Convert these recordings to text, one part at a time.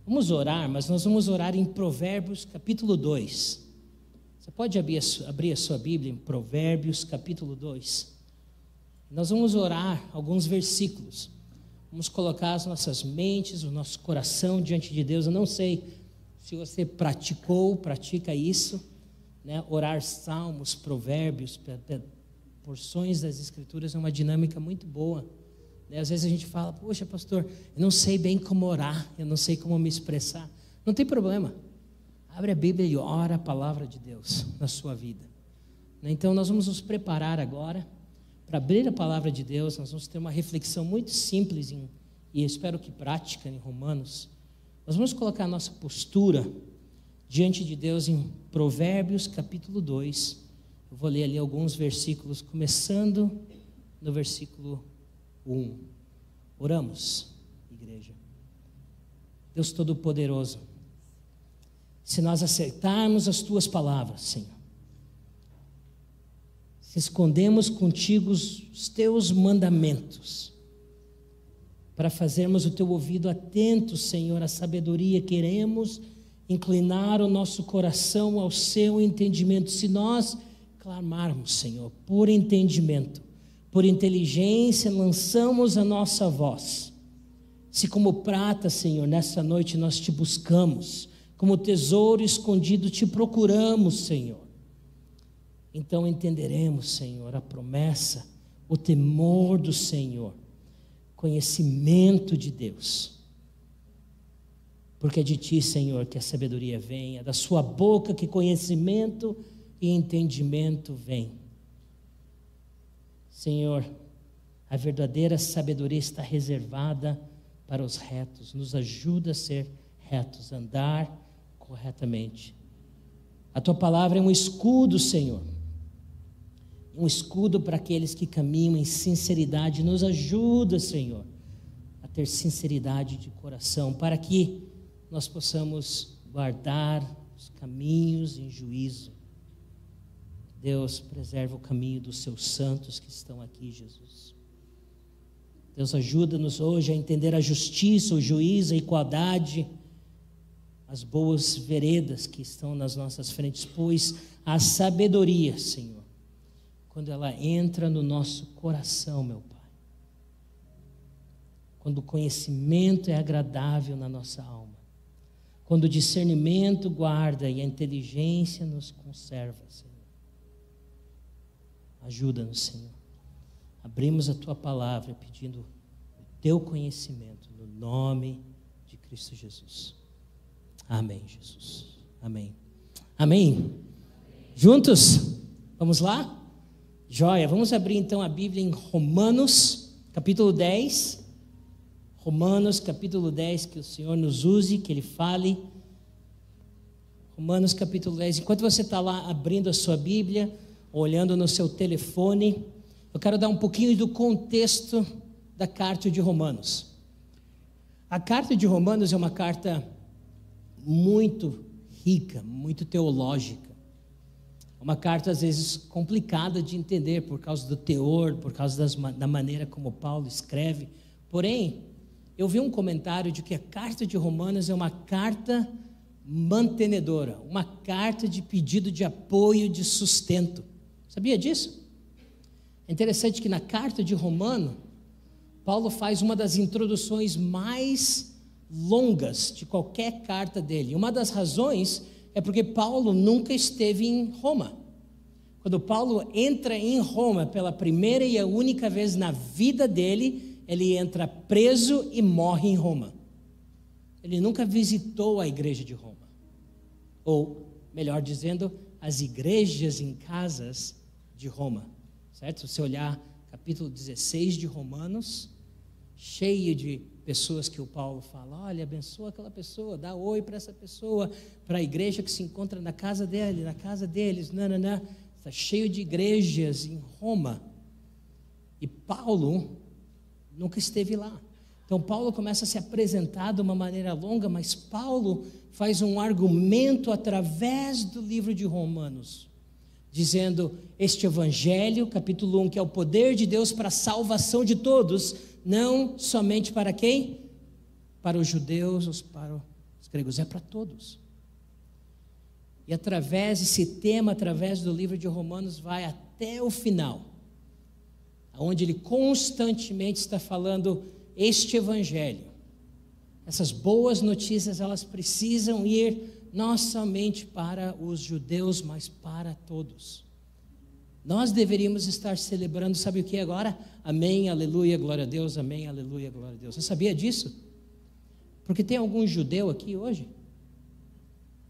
Vamos orar, mas nós vamos orar em Provérbios capítulo 2. Você pode abrir a sua Bíblia em Provérbios capítulo 2. Nós vamos orar alguns versículos. Vamos colocar as nossas mentes, o nosso coração diante de Deus. Eu não sei se você pratica isso, né? Orar salmos, provérbios, porções das Escrituras é uma dinâmica muito boa. Às vezes a gente fala, poxa pastor, eu não sei bem como orar, eu não sei como me expressar. Não tem problema, abre a Bíblia e ora a palavra de Deus na sua vida. Então nós vamos nos preparar agora para abrir a palavra de Deus. Nós vamos ter uma reflexão muito simples e eu espero que prática em Romanos. Nós vamos colocar a nossa postura diante de Deus em Provérbios capítulo 2. Eu vou ler ali alguns versículos, começando no versículo 1. Oramos, igreja. Deus Todo-Poderoso, se nós aceitarmos as Tuas palavras, Senhor, se escondemos contigo os Teus mandamentos, para fazermos o Teu ouvido atento, Senhor, à sabedoria, queremos inclinar o nosso coração ao Seu entendimento. Se nós clamarmos, Senhor, por entendimento, por inteligência, lançamos a nossa voz. Se como prata, Senhor, nessa noite nós Te buscamos, como tesouro escondido Te procuramos, Senhor, então entenderemos, Senhor, a promessa, o temor do Senhor, conhecimento de Deus, porque é de Ti, Senhor, que a sabedoria vem, é da Sua boca que conhecimento e entendimento vem. Senhor, a verdadeira sabedoria está reservada para os retos. Nos ajuda a ser retos, a andar corretamente. A Tua palavra é um escudo, Senhor. Um escudo para aqueles que caminham em sinceridade. Nos ajuda, Senhor, a ter sinceridade de coração, para que nós possamos guardar os caminhos em juízo. Deus, preserva o caminho dos Seus santos que estão aqui, Jesus. Deus, ajuda-nos hoje a entender a justiça, o juízo, a igualdade, as boas veredas que estão nas nossas frentes, pois a sabedoria, Senhor, quando ela entra no nosso coração, meu Pai, quando o conhecimento é agradável na nossa alma, quando o discernimento guarda e a inteligência nos conserva, Senhor. Ajuda-nos, Senhor. Abrimos a Tua palavra pedindo o Teu conhecimento no nome de Cristo Jesus. Amém, Jesus. Amém. Amém. Juntos? Vamos lá? Joia. Vamos abrir então a Bíblia em Romanos, capítulo 10. Romanos, capítulo 10, que o Senhor nos use, que Ele fale. Romanos, capítulo 10. Enquanto você está lá abrindo a sua Bíblia, olhando no seu telefone, eu quero dar um pouquinho do contexto da carta de Romanos. A carta de Romanos é uma carta muito rica, muito teológica. É uma carta às vezes complicada de entender por causa do teor, por causa da maneira como Paulo escreve. Porém, eu vi um comentário de que a carta de Romanos é uma carta mantenedora, uma carta de pedido de apoio, de sustento. Sabia disso? É interessante que na carta de Romano, Paulo faz uma das introduções mais longas de qualquer carta dele. Uma das razões é porque Paulo nunca esteve em Roma. Quando Paulo entra em Roma pela primeira e a única vez na vida dele, ele entra preso e morre em Roma. Ele nunca visitou a igreja de Roma. Ou, melhor dizendo, as igrejas em casas de Roma, certo? Se você olhar capítulo 16 de Romanos, cheio de pessoas que o Paulo fala, olha, abençoa aquela pessoa, dá oi para essa pessoa, para a igreja que se encontra na casa dele, na casa deles, está cheio de igrejas em Roma, e Paulo nunca esteve lá. Então Paulo começa a se apresentar de uma maneira longa, mas Paulo faz um argumento através do livro de Romanos, dizendo, este evangelho, capítulo 1, que é o poder de Deus para a salvação de todos, não somente para quem? Para os judeus ou para os os gregos, é para todos. E através desse tema, através do livro de Romanos, vai até o final, onde ele constantemente está falando este evangelho. Essas boas notícias, elas precisam ir não somente para os judeus, mas para todos. Nós deveríamos estar celebrando, sabe o que agora? Amém, aleluia, glória a Deus, amém, aleluia, glória a Deus. Você sabia disso? Porque tem algum judeu aqui hoje?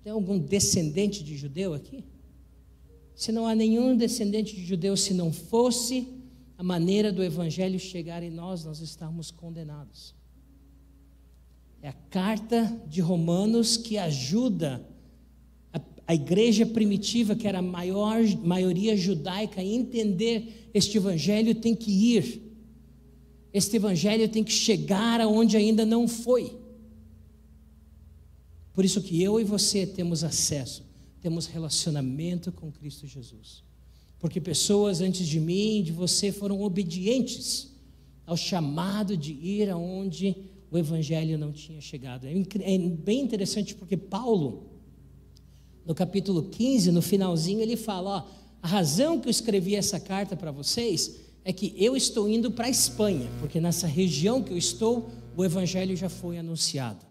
Tem algum descendente de judeu aqui? Se não há nenhum descendente de judeu, se não fosse a maneira do evangelho chegar em nós, nós estamos condenados. É a carta de Romanos que ajuda a igreja primitiva, que era a maioria judaica, a entender este evangelho tem que ir. Este evangelho tem que chegar aonde ainda não foi. Por isso que eu e você temos acesso, temos relacionamento com Cristo Jesus. Porque pessoas antes de mim e de você foram obedientes ao chamado de ir aonde o evangelho não tinha chegado. É bem interessante porque Paulo, no capítulo 15, no finalzinho, ele fala, a razão que eu escrevi essa carta para vocês é que eu estou indo para a Espanha, porque nessa região que eu estou, o evangelho já foi anunciado.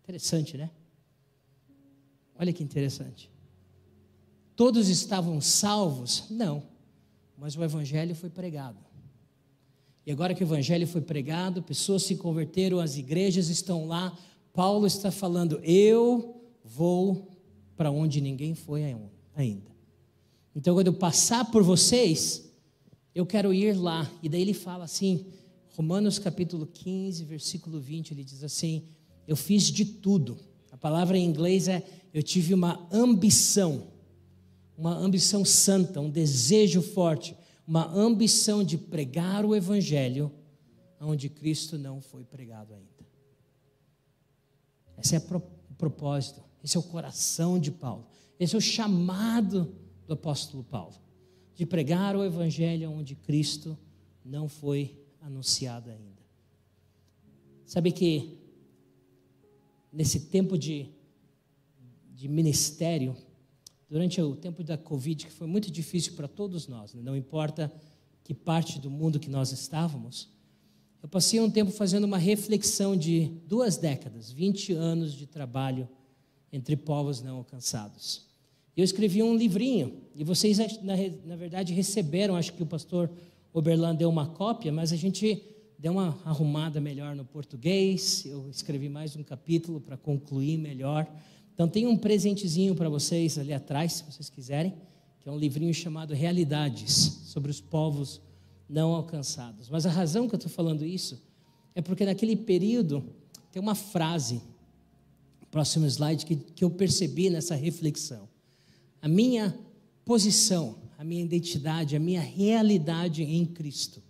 Interessante, né? Olha que interessante. Todos estavam salvos? Não, mas o evangelho foi pregado. E agora que o evangelho foi pregado, pessoas se converteram, as igrejas estão lá, Paulo está falando, eu vou para onde ninguém foi ainda. Então, quando eu passar por vocês, eu quero ir lá. E daí ele fala assim, Romanos capítulo 15, versículo 20, ele diz assim, eu fiz de tudo. A palavra em inglês é, eu tive uma ambição santa, um desejo forte, uma ambição de pregar o evangelho onde Cristo não foi pregado ainda. Esse é o propósito, esse é o coração de Paulo, esse é o chamado do apóstolo Paulo, de pregar o evangelho onde Cristo não foi anunciado ainda. Sabe que nesse tempo de ministério, durante o tempo da Covid, que foi muito difícil para todos nós, não importa que parte do mundo que nós estávamos, eu passei um tempo fazendo uma reflexão de 2 décadas, 20 anos de trabalho entre povos não alcançados. Eu escrevi um livrinho, e vocês, na verdade, receberam, acho que o pastor Oberlan deu uma cópia, mas a gente deu uma arrumada melhor no português, eu escrevi mais um capítulo para concluir melhor. Então tem um presentezinho para vocês ali atrás, se vocês quiserem, que é um livrinho chamado Realidades, sobre os povos não alcançados. Mas a razão que eu estou falando isso é porque naquele período tem uma frase, próximo slide, que eu percebi nessa reflexão. A minha posição, a minha identidade, a minha realidade em Cristo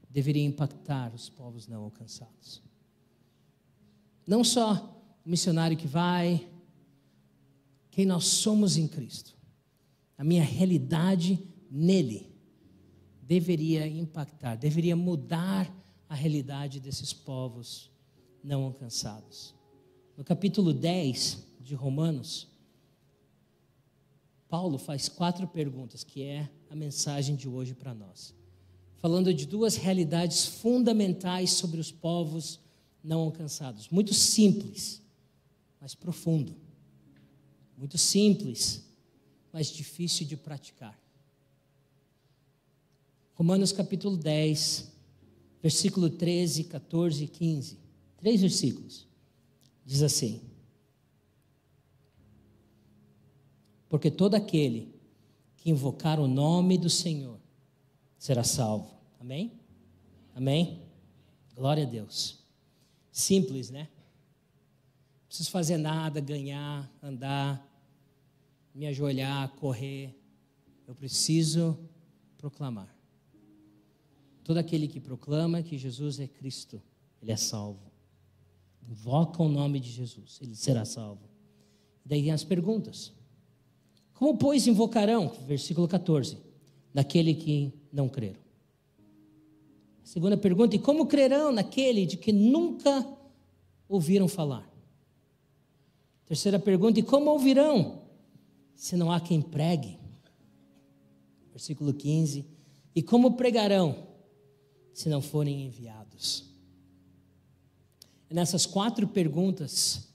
deveria impactar os povos não alcançados. Não só o missionário que vai, quem nós somos em Cristo. A minha realidade nele deveria impactar, deveria mudar a realidade desses povos não alcançados. No capítulo 10 de Romanos, Paulo faz 4 perguntas, que é a mensagem de hoje para nós. Falando de 2 realidades fundamentais sobre os povos não alcançados. Muito simples, mas profundo. Muito simples, mas difícil de praticar. Romanos capítulo 10, versículo 13, 14 e 15. 3 versículos. Diz assim: porque todo aquele que invocar o nome do Senhor será salvo. Amém? Amém? Glória a Deus. Simples, né? Não preciso fazer nada, ganhar, andar, me ajoelhar, correr. Eu preciso proclamar. Todo aquele que proclama que Jesus é Cristo, ele é salvo. Invoca o nome de Jesus, ele será salvo. Daí vem as perguntas. Como, pois, invocarão? Versículo 14. Naquele que não creram. A segunda pergunta, e como crerão naquele de que nunca ouviram falar? Terceira pergunta: e como ouvirão se não há quem pregue? Versículo 15: e como pregarão se não forem enviados? É nessas 4 perguntas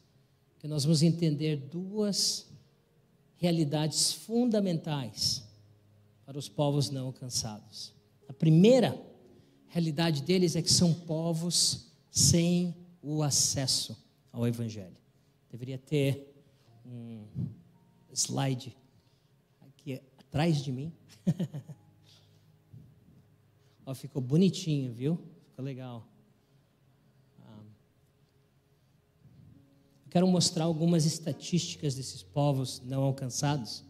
que nós vamos entender 2 realidades fundamentais para os povos não alcançados. A primeira realidade deles é que são povos sem o acesso ao Evangelho. Deveria ter um slide aqui atrás de mim. Ó, ficou bonitinho, viu? Ficou legal. Eu quero mostrar algumas estatísticas desses povos não alcançados.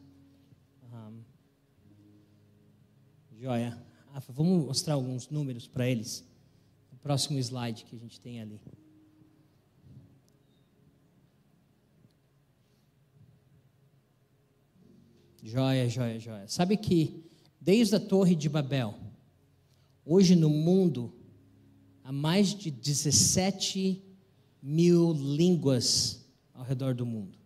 Joia. Vamos mostrar alguns números para eles. No próximo slide que a gente tem ali. Joia, joia, joia. Sabe que desde a Torre de Babel, hoje no mundo, há mais de 17 mil línguas ao redor do mundo.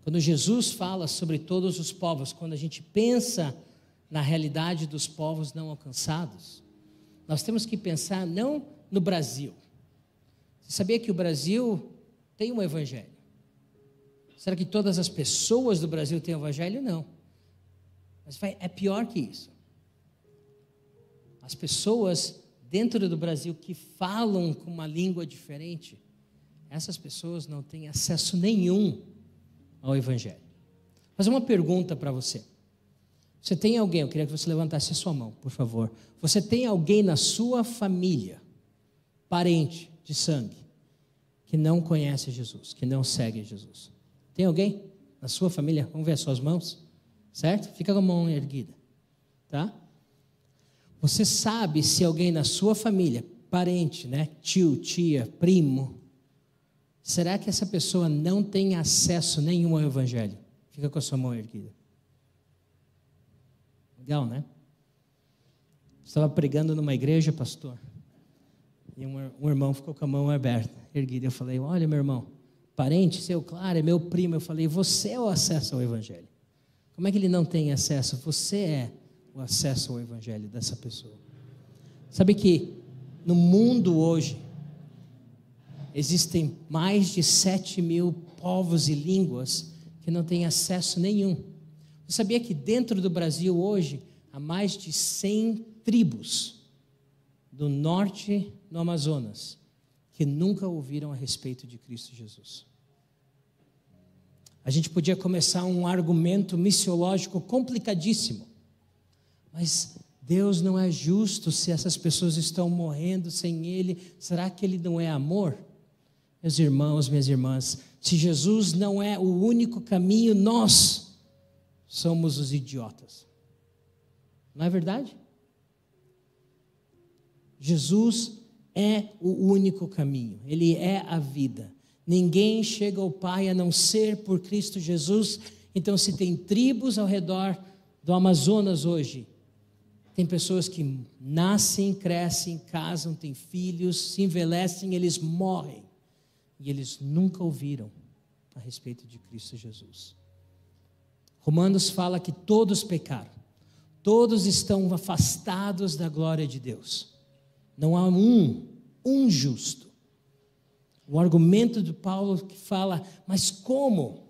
Quando Jesus fala sobre todos os povos, quando a gente pensa na realidade dos povos não alcançados, nós temos que pensar não no Brasil. Você sabia que o Brasil tem um evangelho? Será que todas as pessoas do Brasil têm o evangelho? Não. Mas é pior que isso. As pessoas dentro do Brasil que falam com uma língua diferente, essas pessoas não têm acesso nenhum ao evangelho. Vou fazer uma pergunta para você. Você tem alguém, eu queria que você levantasse a sua mão, por favor. Você tem alguém na sua família, parente de sangue, que não conhece Jesus, que não segue Jesus? Tem alguém na sua família? Vamos ver as suas mãos, certo? Fica com a mão erguida, tá? Você sabe se alguém na sua família, parente, né? Tio, tia, primo, será que essa pessoa não tem acesso nenhum ao evangelho? Fica com a sua mão erguida. Legal, né? Estava pregando numa igreja, pastor, e um irmão ficou com a mão aberta, erguida. Eu falei: olha, meu irmão, parente seu, claro, é meu primo. Eu falei: você é o acesso ao evangelho. Como é que ele não tem acesso? Você é o acesso ao evangelho dessa pessoa. Sabe que no mundo hoje existem mais de 7 mil povos e línguas que não têm acesso nenhum. Você sabia que dentro do Brasil hoje há mais de 100 tribos do norte no Amazonas que nunca ouviram a respeito de Cristo Jesus? A gente podia começar um argumento missiológico complicadíssimo, mas Deus não é justo se essas pessoas estão morrendo sem Ele. Será que Ele não é amor? Meus irmãos, minhas irmãs, se Jesus não é o único caminho, nós somos os idiotas. Não é verdade? Jesus é o único caminho, Ele é a vida. Ninguém chega ao Pai a não ser por Cristo Jesus. Então, se tem tribos ao redor do Amazonas hoje, tem pessoas que nascem, crescem, casam, têm filhos, se envelhecem, eles morrem, e eles nunca ouviram a respeito de Cristo Jesus. Romanos fala que todos pecaram, todos estão afastados da glória de Deus. Não há um justo. O argumento de Paulo que fala: mas como?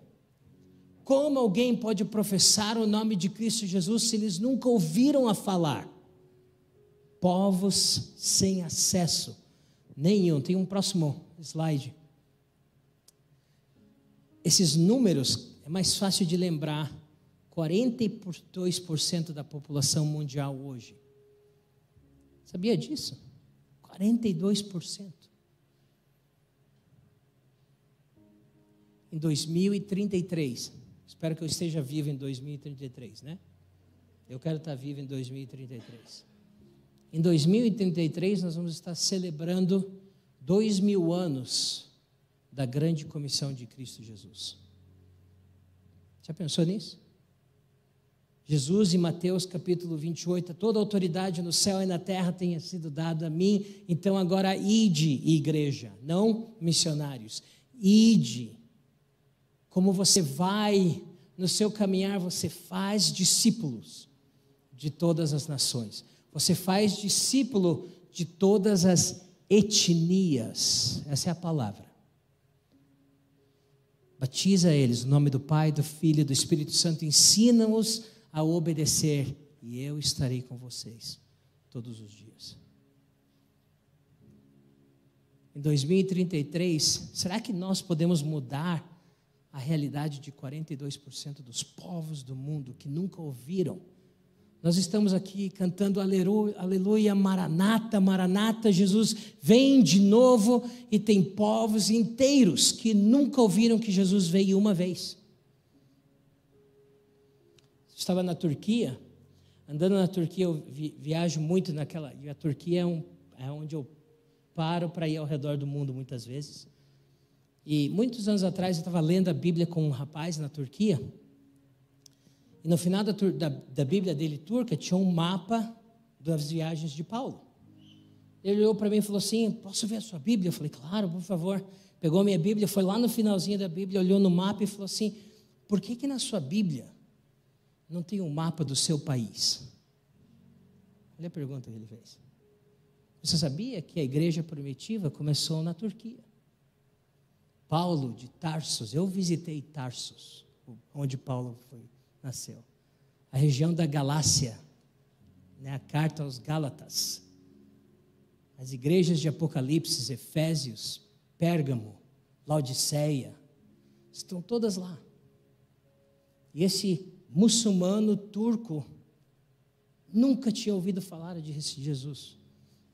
Como alguém pode professar o nome de Cristo Jesus se eles nunca ouviram a falar? Povos sem acesso nenhum. Tem um próximo slide. Esses números é mais fácil de lembrar. 42% da população mundial hoje. Sabia disso? 42%. Em 2033, espero que eu esteja vivo em 2033, né? Eu quero estar vivo em 2033. Em 2033, nós vamos estar celebrando 2000 anos da grande comissão de Cristo Jesus. Já pensou nisso? Jesus, em Mateus capítulo 28, toda a autoridade no céu e na terra tenha sido dada a mim, então agora ide, igreja, não missionários, ide como você vai no seu caminhar, você faz discípulos de todas as nações. Você faz discípulo de todas as etnias. Essa é a palavra. Batiza eles no nome do Pai, do Filho e do Espírito Santo. Ensina-os a obedecer. E eu estarei com vocês todos os dias. Em 2033, será que nós podemos mudar a realidade de 42% dos povos do mundo que nunca ouviram? Nós estamos aqui cantando aleluia, aleluia, maranata, maranata, Jesus vem de novo, e tem povos inteiros que nunca ouviram que Jesus veio uma vez. Estava na Turquia, andando na Turquia, eu viajo muito naquela, e a Turquia é onde eu paro para ir ao redor do mundo muitas vezes. E muitos anos atrás eu estava lendo a Bíblia com um rapaz na Turquia, e no final da Bíblia dele turca tinha um mapa das viagens de Paulo. Ele olhou para mim e falou assim: posso ver a sua Bíblia? Eu falei: claro, por favor. Pegou a minha Bíblia, foi lá no finalzinho da Bíblia, olhou no mapa e falou assim: por que na sua Bíblia não tem um mapa do seu país? Olha a pergunta que ele fez. Você sabia que a igreja primitiva começou na Turquia? Paulo de Tarsus, eu visitei Tarsus, onde Paulo nasceu. A região da Galácia, né, a carta aos Gálatas. As igrejas de Apocalipse, Efésios, Pérgamo, Laodiceia, estão todas lá. E esse muçulmano turco nunca tinha ouvido falar de Jesus.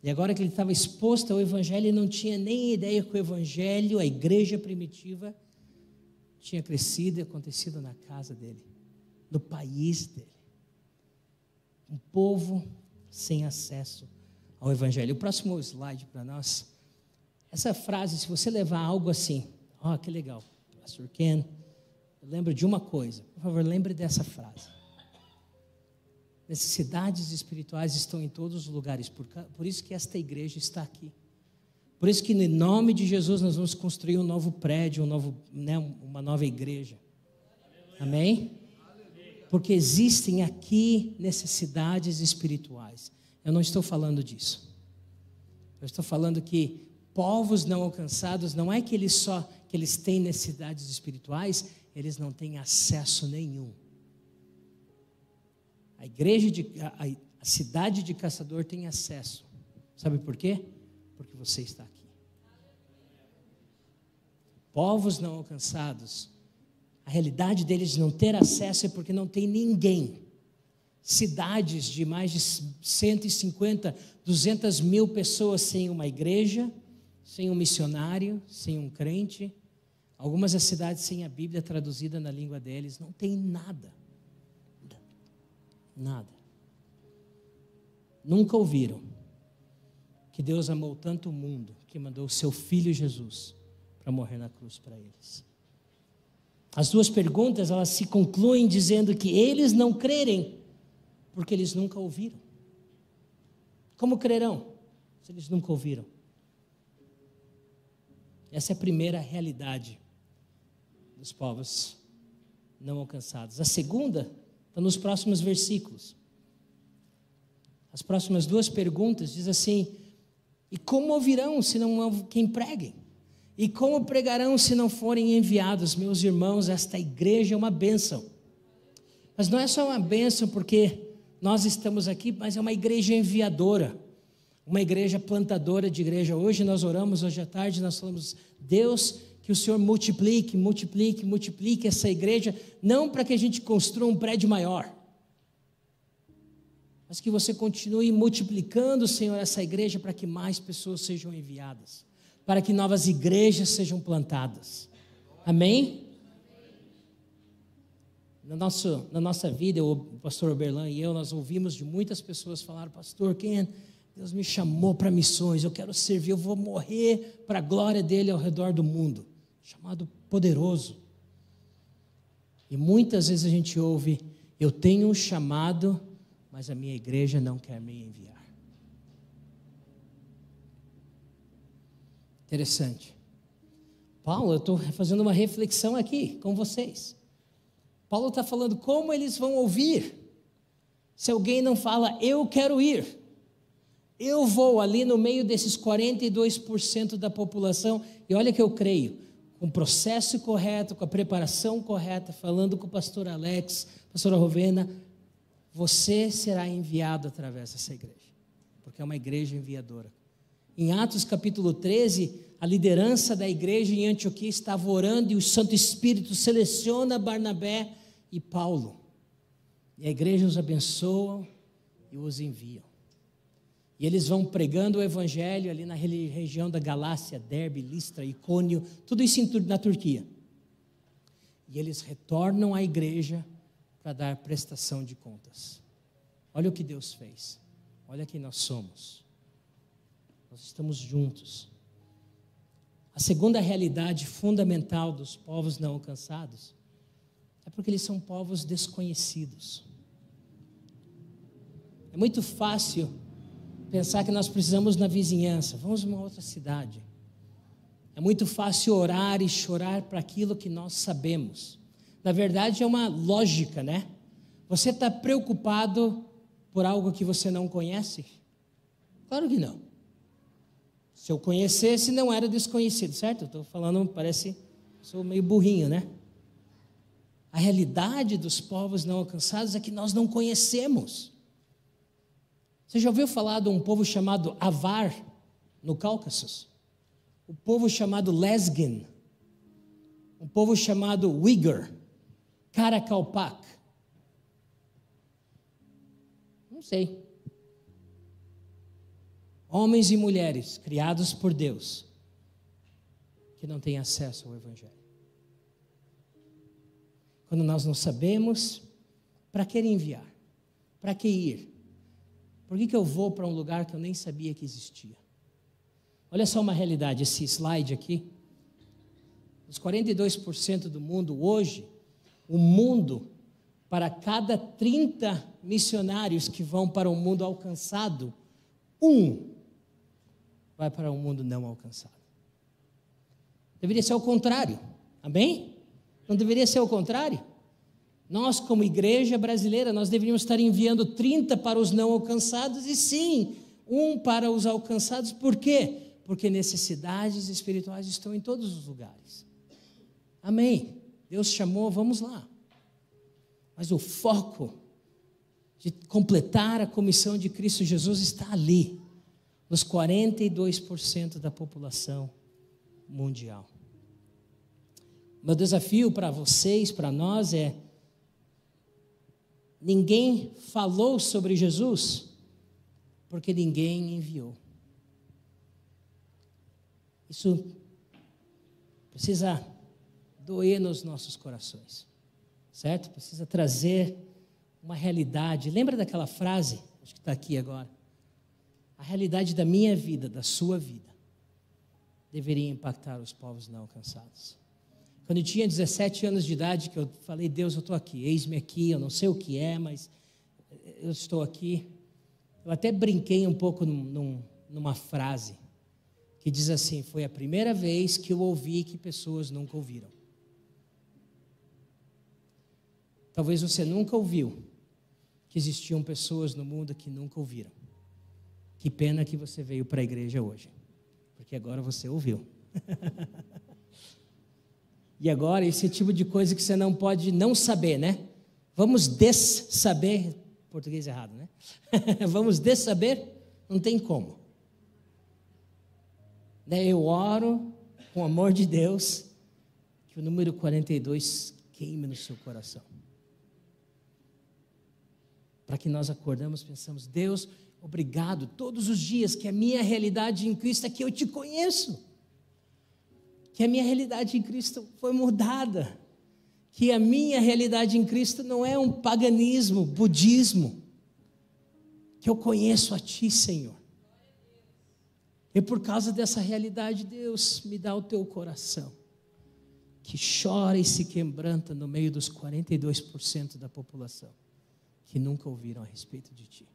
E agora que ele estava exposto ao Evangelho, ele não tinha nem ideia que o Evangelho, a igreja primitiva, tinha crescido e acontecido na casa dele, no país dele. Um povo sem acesso ao Evangelho. O próximo slide para nós. Essa frase, se você levar algo assim, que legal, Pastor Ken, eu lembro de uma coisa, por favor, lembre dessa frase. Necessidades espirituais estão em todos os lugares, por isso que esta igreja está aqui. Por isso que, em nome de Jesus, nós vamos construir um novo prédio, uma nova igreja. Amém? Porque existem aqui necessidades espirituais. Eu não estou falando disso. Eu estou falando que povos não alcançados, não é que eles têm necessidades espirituais, eles não têm acesso nenhum. A cidade de Caçador tem acesso. Sabe por quê? Porque você está aqui. Povos não alcançados, a realidade deles de não ter acesso é porque não tem ninguém. Cidades de mais de 150, 200 mil pessoas sem uma igreja, sem um missionário, sem um crente. Algumas das cidades sem a Bíblia traduzida na língua deles, não tem nada. Nada. Nunca ouviram que Deus amou tanto o mundo que mandou o seu Filho Jesus para morrer na cruz para eles. As duas perguntas, elas se concluem dizendo que eles não crerem porque eles nunca ouviram. Como crerão se eles nunca ouviram? Essa é a primeira realidade dos povos não alcançados. A segunda está nos próximos versículos. As próximas duas perguntas diz assim: e como ouvirão se não houver quem pregue? E como pregarão se não forem enviados? Meus irmãos, esta igreja é uma bênção. Mas não é só uma bênção porque nós estamos aqui, mas é uma igreja enviadora, uma igreja plantadora de igreja. Hoje nós oramos, hoje à tarde nós falamos: Deus, que o Senhor multiplique essa igreja, não para que a gente construa um prédio maior, mas que você continue multiplicando, Senhor, essa igreja para que mais pessoas sejam enviadas, para que novas igrejas sejam plantadas. Amém? Na nossa vida, o pastor Oberlan e eu, nós ouvimos de muitas pessoas falar: pastor, Deus me chamou para missões, eu quero servir, eu vou morrer para a glória dele ao redor do mundo. Chamado poderoso. E muitas vezes a gente ouve: eu tenho um chamado, mas a minha igreja não quer me enviar. Interessante. Paulo, eu estou fazendo uma reflexão aqui com vocês. Paulo está falando como eles vão ouvir se alguém não fala, eu quero ir. Eu vou ali no meio desses 42% da população, e olha que eu creio, com o processo correto, com a preparação correta, falando com o pastor Alex, pastora Rovena, você será enviado através dessa igreja, porque é uma igreja enviadora. Em Atos capítulo 13, a liderança da igreja em Antioquia estava orando e o Santo Espírito seleciona Barnabé e Paulo. E a igreja os abençoa e os envia. E eles vão pregando o evangelho ali na região da Galácia, Derbe, Listra, Icônio, tudo isso na Turquia. E eles retornam à igreja para dar prestação de contas. Olha o que Deus fez. Olha quem nós somos. Nós estamos juntos. A segunda realidade fundamental dos povos não alcançados é porque eles são povos desconhecidos. É muito fácil pensar que nós precisamos na vizinhança, vamos numa outra cidade. É muito fácil orar e chorar para aquilo que nós sabemos. Na verdade é uma lógica, né? Você está preocupado por algo que você não conhece? Claro que não. Se eu conhecesse, não era desconhecido, certo? Estou falando, sou meio burrinho, né? A realidade dos povos não alcançados é que nós não conhecemos. Você já ouviu falar de um povo chamado Avar, no Cáucaso? O povo chamado Lezgin, um povo chamado Uyghur, Karakalpak. Não sei. Homens e mulheres criados por Deus, que não têm acesso ao Evangelho. Quando nós não sabemos, para que enviar? Para que ir? Por que eu vou para um lugar que eu nem sabia que existia? Olha só uma realidade, esse slide aqui. Os 42% do mundo hoje, o mundo, para cada 30 missionários que vão para o mundo alcançado, um vai para um mundo não alcançado. Deveria ser o contrário, amém? Não deveria ser o contrário? Nós, como igreja brasileira, nós deveríamos estar enviando 30 para os não alcançados e sim, um para os alcançados. Por quê? Porque necessidades espirituais estão em todos os lugares. Amém? Deus chamou, vamos lá. Mas o foco de completar a comissão de Cristo Jesus está ali, nos 42% da população mundial. Meu desafio para vocês, para nós é: ninguém falou sobre Jesus porque ninguém enviou. Isso precisa doer nos nossos corações, certo? Precisa trazer uma realidade. Lembra daquela frase, acho que está aqui agora? A realidade da minha vida, da sua vida, deveria impactar os povos não alcançados. Quando eu tinha 17 anos de idade, que eu falei, Deus, eu estou aqui, eis-me aqui, eu não sei o que é, mas eu estou aqui. Eu até brinquei um pouco numa frase, que diz assim, foi a primeira vez que eu ouvi que pessoas nunca ouviram. Talvez você nunca ouviu que existiam pessoas no mundo que nunca ouviram. Que pena que você veio para a igreja hoje, porque agora você ouviu. E agora, esse tipo de coisa que você não pode não saber, né? Vamos dessaber, português errado, né? Vamos dessaber, não tem como. Eu oro, com o amor de Deus, que o número 42 queime no seu coração. Para que nós acordamos e pensamos, Deus, obrigado, todos os dias, que a minha realidade em Cristo é que eu te conheço. Que a minha realidade em Cristo foi mudada, que a minha realidade em Cristo não é um paganismo, budismo, que eu conheço a Ti, Senhor. E por causa dessa realidade, Deus, me dá o Teu coração, que chora e se quebranta no meio dos 42% da população, que nunca ouviram a respeito de Ti.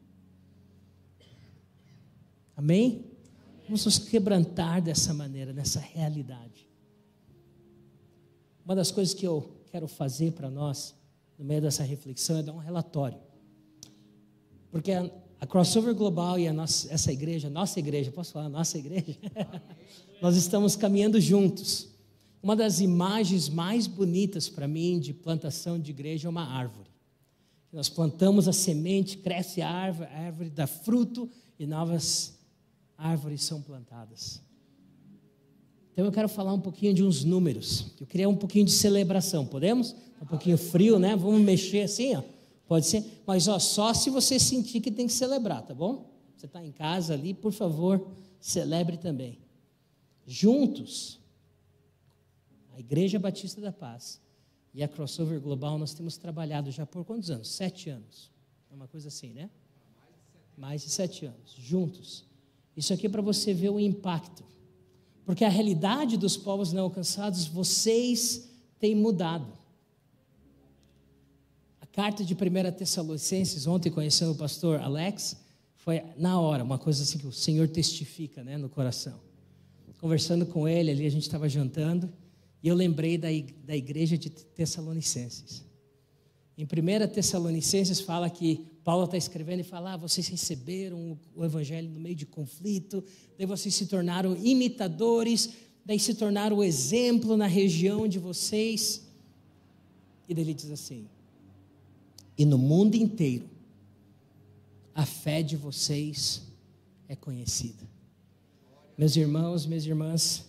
Amém? Vamos nos quebrantar dessa maneira, nessa realidade. Uma das coisas que eu quero fazer para nós, no meio dessa reflexão, é dar um relatório. Porque a Crossover Global e essa igreja, nossa igreja, posso falar nossa igreja? Nós estamos caminhando juntos. Uma das imagens mais bonitas para mim de plantação de igreja é uma árvore. Nós plantamos a semente, cresce a árvore dá fruto e novas árvores são plantadas. Então eu quero falar um pouquinho de uns números. Eu queria um pouquinho de celebração, podemos? Um pouquinho frio, né? Vamos mexer assim, ó. Pode ser? Mas ó, só se você sentir que tem que celebrar, tá bom? Você está em casa ali, por favor, celebre também. Juntos, a Igreja Batista da Paz e a Crossover Global, nós temos trabalhado já por quantos anos? 7 anos. É uma coisa assim, né? Mais de 7 anos, juntos. Isso aqui é para você ver o impacto. Porque a realidade dos povos não alcançados, vocês têm mudado. A carta de 1 Tessalonicenses, ontem conhecendo o pastor Alex, foi na hora, uma coisa assim que o Senhor testifica, né, no coração. Conversando com ele ali, a gente estava jantando, e eu lembrei da igreja de Tessalonicenses. Em 1 Tessalonicenses fala que Paulo está escrevendo e fala, vocês receberam o evangelho no meio de conflito, daí vocês se tornaram imitadores, daí se tornaram o exemplo na região de vocês. E daí ele diz assim, e no mundo inteiro, a fé de vocês é conhecida. Meus irmãos, minhas irmãs,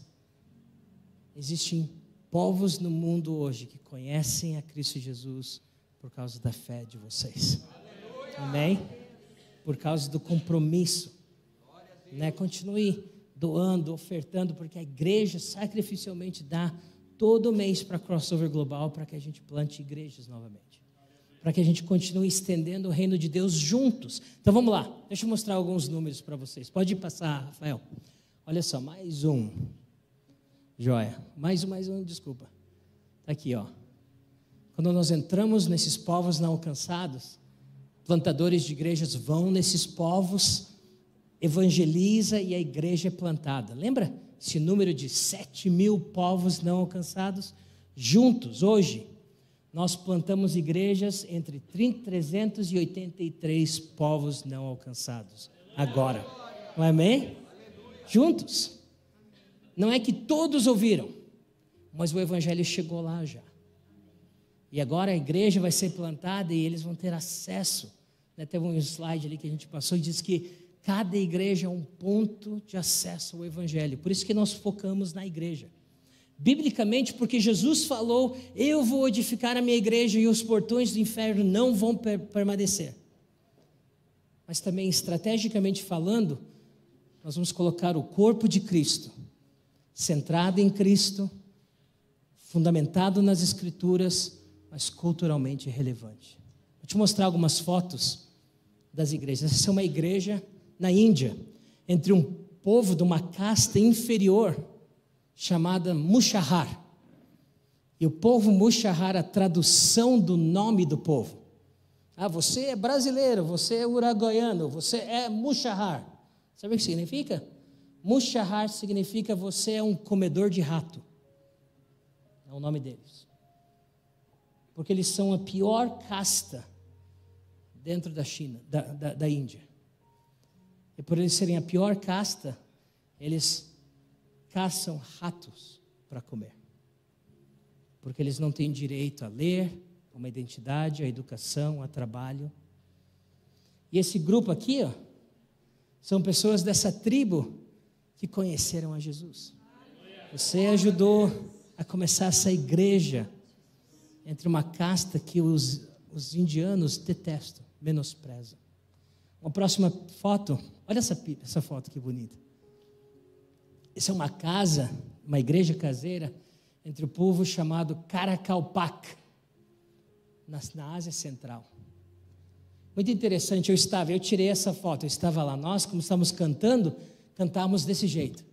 existem povos no mundo hoje que conhecem a Cristo Jesus por causa da fé de vocês. Amém? Por causa do compromisso. Né? Continue doando, ofertando, porque a igreja sacrificialmente dá todo mês para a Crossover Global para que a gente plante igrejas novamente. Para que a gente continue estendendo o reino de Deus juntos. Então vamos lá, deixa eu mostrar alguns números para vocês. Pode passar, Rafael. Olha só, mais um. Joia. Mais um, desculpa. Está aqui, ó. Quando nós entramos nesses povos não alcançados, plantadores de igrejas vão nesses povos, evangeliza e a igreja é plantada. Lembra esse número de 7.000 povos não alcançados? Juntos, hoje, nós plantamos igrejas entre 383 povos não alcançados. Agora. Não é amém? Juntos. Não é que todos ouviram, mas o evangelho chegou lá já. E agora a igreja vai ser plantada e eles vão ter acesso. Teve um slide ali que a gente passou e diz que cada igreja é um ponto de acesso ao evangelho. Por isso que nós focamos na igreja. Biblicamente, porque Jesus falou, eu vou edificar a minha igreja e os portões do inferno não vão permanecer. Mas também, estrategicamente falando, nós vamos colocar o corpo de Cristo, centrado em Cristo, fundamentado nas Escrituras, mas culturalmente relevante. Vou te mostrar algumas fotos das igrejas. Essa é uma igreja na Índia, entre um povo de uma casta inferior, chamada Mushahar. E o povo Mushahar, a tradução do nome do povo. Você é brasileiro, você é uruguaiano, você é Mushahar. Sabe o que significa? Mushahar significa você é um comedor de rato. É o nome deles. Porque eles são a pior casta dentro da China, da Índia. E por eles serem a pior casta, eles caçam ratos para comer. Porque eles não têm direito a ler, a uma identidade, a educação, a trabalho. E esse grupo aqui, ó, são pessoas dessa tribo que conheceram a Jesus. Você ajudou a começar essa igreja entre uma casta que os indianos detestam, menosprezam. Uma próxima foto, olha essa foto que bonita. Essa é uma casa, uma igreja caseira entre o povo chamado Karakalpak, na Ásia Central. Muito interessante, eu tirei essa foto, eu estava lá, nós como estávamos cantando, cantávamos desse jeito.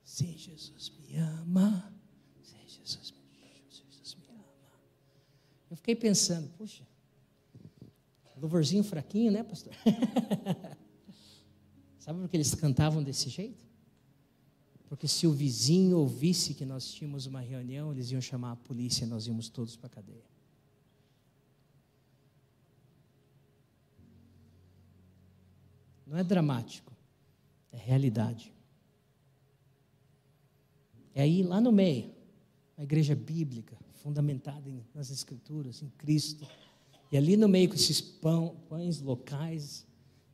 Sim, Jesus me ama, sim, Jesus me ama. Eu fiquei pensando, puxa, louvorzinho fraquinho, né, pastor? Sabe por que eles cantavam desse jeito? Porque se o vizinho ouvisse que nós tínhamos uma reunião, eles iam chamar a polícia e nós íamos todos para a cadeia. Não é dramático, é realidade. É aí, lá no meio, uma igreja bíblica, fundamentada nas Escrituras, em Cristo. E ali no meio com esses pães locais,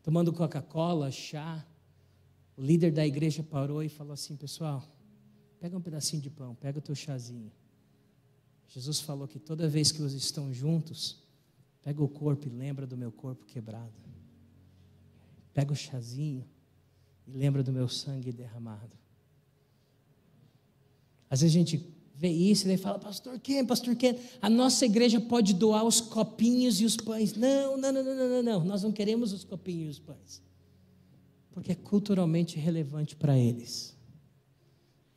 tomando Coca-Cola, chá, o líder da igreja parou e falou assim: pessoal, pega um pedacinho de pão, pega o teu chazinho. Jesus falou que toda vez que vocês estão juntos, pega o corpo e lembra do meu corpo quebrado. Pega o chazinho e lembra do meu sangue derramado. Às vezes a gente vê isso e daí fala: pastor Ken, a nossa igreja pode doar os copinhos e os pães. Não, nós não queremos os copinhos e os pães, porque é culturalmente relevante para eles.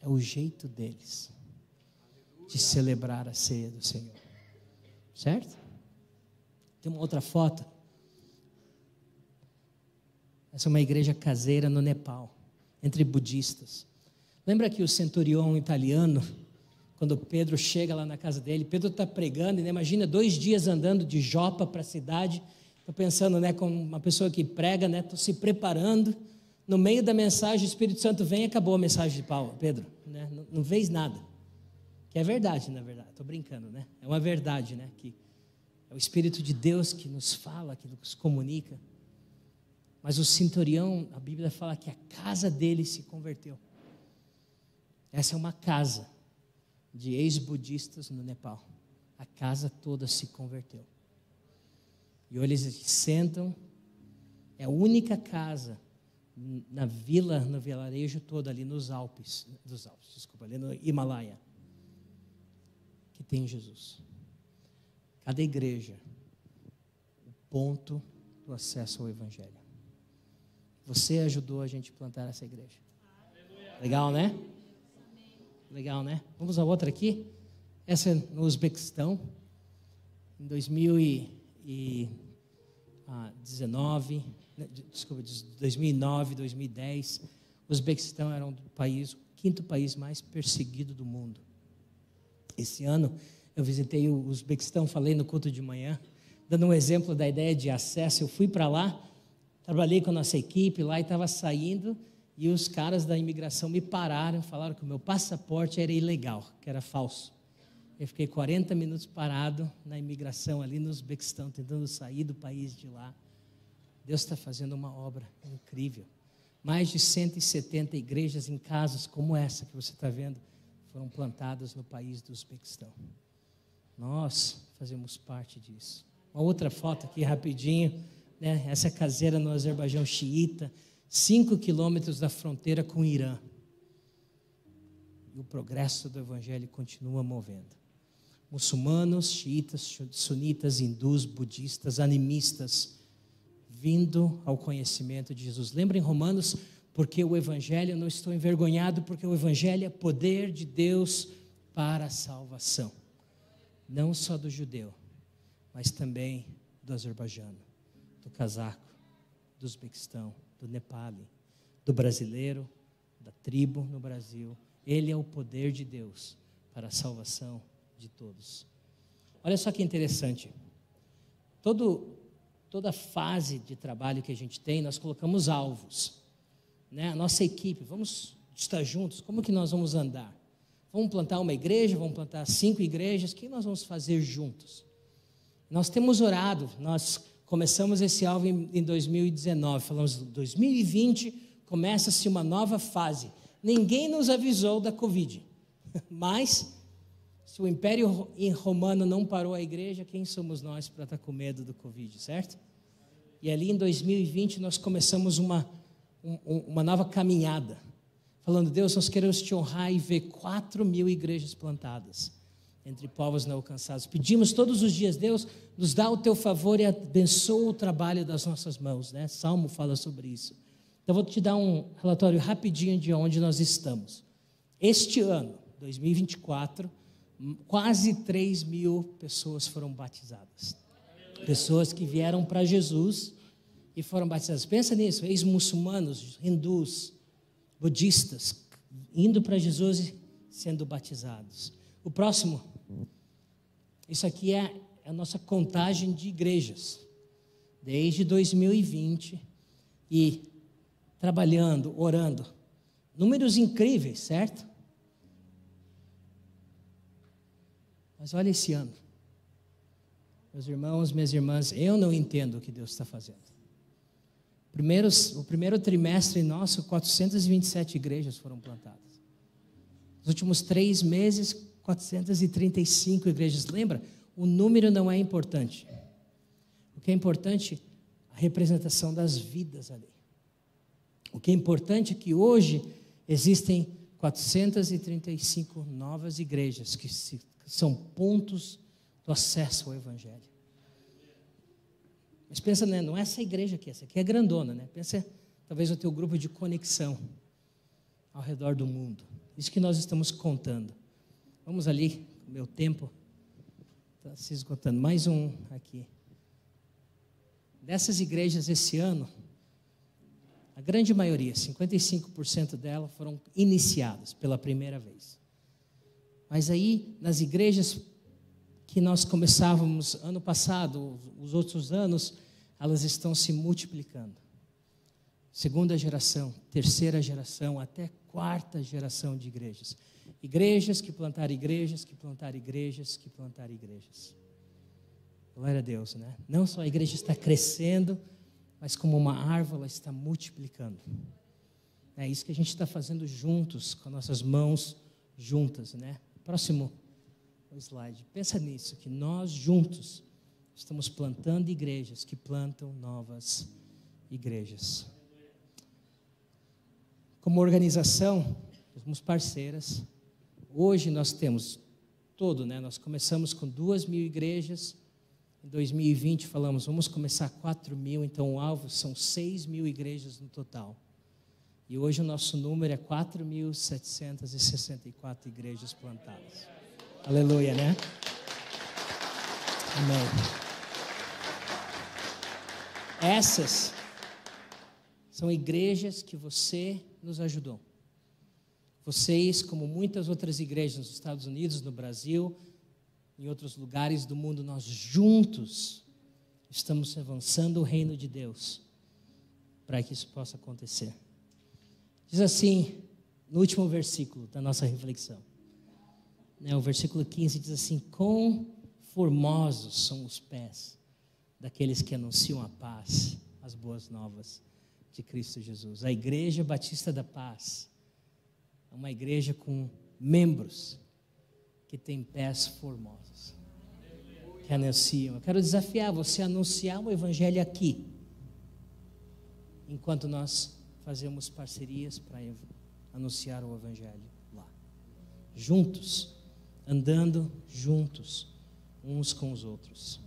É o jeito deles de celebrar a ceia do Senhor. Certo? Tem uma outra foto. Essa é uma igreja caseira no Nepal, entre budistas. Lembra que o centurião italiano, quando Pedro chega lá na casa dele, Pedro está pregando, né? Imagina 2 dias andando de Jopa para a cidade. Estou pensando, né, como uma pessoa que prega, né? Estou se preparando. No meio da mensagem, o Espírito Santo vem e acabou a mensagem de Pedro. Né? Não fez nada. Que é verdade, na verdade. Estou brincando, né? É uma verdade, né? Que é o Espírito de Deus que nos fala, que nos comunica. Mas o centurião, a Bíblia fala que a casa dele se converteu. Essa é uma casa de ex-budistas no Nepal. A casa toda se converteu. E eles sentam, é a única casa na vila, no vilarejo todo ali nos Alpes, ali no Himalaia, que tem Jesus. Cada igreja, o ponto do acesso ao Evangelho. Você ajudou a gente a plantar essa igreja. Legal, né? Legal, né? Vamos a outra aqui. Essa é no Uzbequistão. Em 2009, 2010, o Uzbequistão era o 5º país mais perseguido do mundo. Esse ano, eu visitei o Uzbequistão, falei no culto de manhã, dando um exemplo da ideia de acesso. Eu fui para lá, trabalhei com a nossa equipe lá e estava saindo, e os caras da imigração me pararam, falaram que o meu passaporte era ilegal, que era falso. Eu fiquei 40 minutos parado na imigração ali no Uzbequistão, tentando sair do país de lá. Deus está fazendo uma obra incrível. Mais de 170 igrejas em casas como essa que você está vendo, foram plantadas no país do Uzbequistão. Nós fazemos parte disso. Uma outra foto aqui rapidinho, né? Essa é caseira no Azerbaijão xiita, 5 quilômetros da fronteira com o Irã. E o progresso do Evangelho continua movendo. Muçulmanos, xiitas, sunitas, hindus, budistas, animistas, vindo ao conhecimento de Jesus. Lembra em Romanos, porque o Evangelho, eu não estou envergonhado, porque o Evangelho é poder de Deus para a salvação. Não só do judeu, mas também do azerbaijano, do cazaco, do Uzbequistão, do Nepali, do brasileiro, da tribo no Brasil. Ele é o poder de Deus para a salvação de todos. Olha só que interessante. Toda fase de trabalho que a gente tem, nós colocamos alvos, né? A nossa equipe, vamos estar juntos, como que nós vamos andar? Vamos plantar uma igreja, vamos plantar 5 igrejas, o que nós vamos fazer juntos? Nós temos orado, nós começamos esse alvo em 2019, falamos 2020, começa-se uma nova fase. Ninguém nos avisou da Covid, mas se o Império Romano não parou a igreja, quem somos nós para estar com medo do Covid, certo? E ali em 2020 nós começamos uma nova caminhada, falando: Deus, nós queremos te honrar e ver 4.000 igrejas plantadas entre povos não alcançados. Pedimos todos os dias: Deus, nos dá o teu favor e abençoa o trabalho das nossas mãos, né? Salmo fala sobre isso. Então vou te dar um relatório rapidinho de onde nós estamos. Este ano, 2024, quase 3.000 pessoas foram batizadas. Pessoas que vieram para Jesus e foram batizadas. Pensa nisso, ex-muçulmanos, hindus, budistas, indo para Jesus e sendo batizados. O próximo, isso aqui é a nossa contagem de igrejas, desde 2020, e trabalhando, orando. Números incríveis, certo? Mas olha esse ano. Meus irmãos, minhas irmãs, eu não entendo o que Deus está fazendo. O primeiro trimestre nosso, 427 igrejas foram plantadas. Nos últimos 3 meses, 435 igrejas. Lembra? O número não é importante. O que é importante é a representação das vidas ali. O que é importante é que hoje existem 435 novas igrejas que são pontos do acesso ao Evangelho. Mas pensa, né, não é essa igreja aqui, essa aqui é grandona, né? Pensa, talvez, o teu grupo de conexão ao redor do mundo. Isso que nós estamos contando. Vamos ali, o meu tempo está se esgotando. Mais um aqui. Dessas igrejas esse ano, a grande maioria, 55% delas foram iniciadas pela primeira vez. Mas aí, nas igrejas que nós começávamos ano passado, os outros anos, elas estão se multiplicando. 2ª geração, 3ª geração, até 4ª geração de igrejas. Igrejas que plantaram igrejas, que plantaram igrejas, que plantaram igrejas. Glória a Deus, né? Não só a igreja está crescendo, mas como uma árvore, ela está multiplicando. É isso que a gente está fazendo juntos, com nossas mãos juntas, né? Próximo slide. Pensa nisso, que nós juntos estamos plantando igrejas que plantam novas igrejas. Como organização, somos parceiras. Hoje nós temos né? Nós começamos com 2.000 igrejas. Em 2020 falamos, vamos começar 4.000, então o alvo são 6.000 igrejas no total. E hoje o nosso número é 4.764 igrejas plantadas. Aleluia, né? Amém. Essas são igrejas que você nos ajudou. Vocês, como muitas outras igrejas nos Estados Unidos, no Brasil, em outros lugares do mundo, nós juntos estamos avançando o reino de Deus para que isso possa acontecer. Diz assim, no último versículo da nossa reflexão, o versículo 15 diz assim: quão formosos são os pés daqueles que anunciam a paz, as boas novas de Cristo Jesus. A Igreja Batista da Paz é uma igreja com membros que tem pés formosos, que anunciam. Eu quero desafiar você a anunciar o Evangelho aqui, enquanto nós fazemos parcerias para anunciar o Evangelho lá. Juntos, andando juntos, uns com os outros.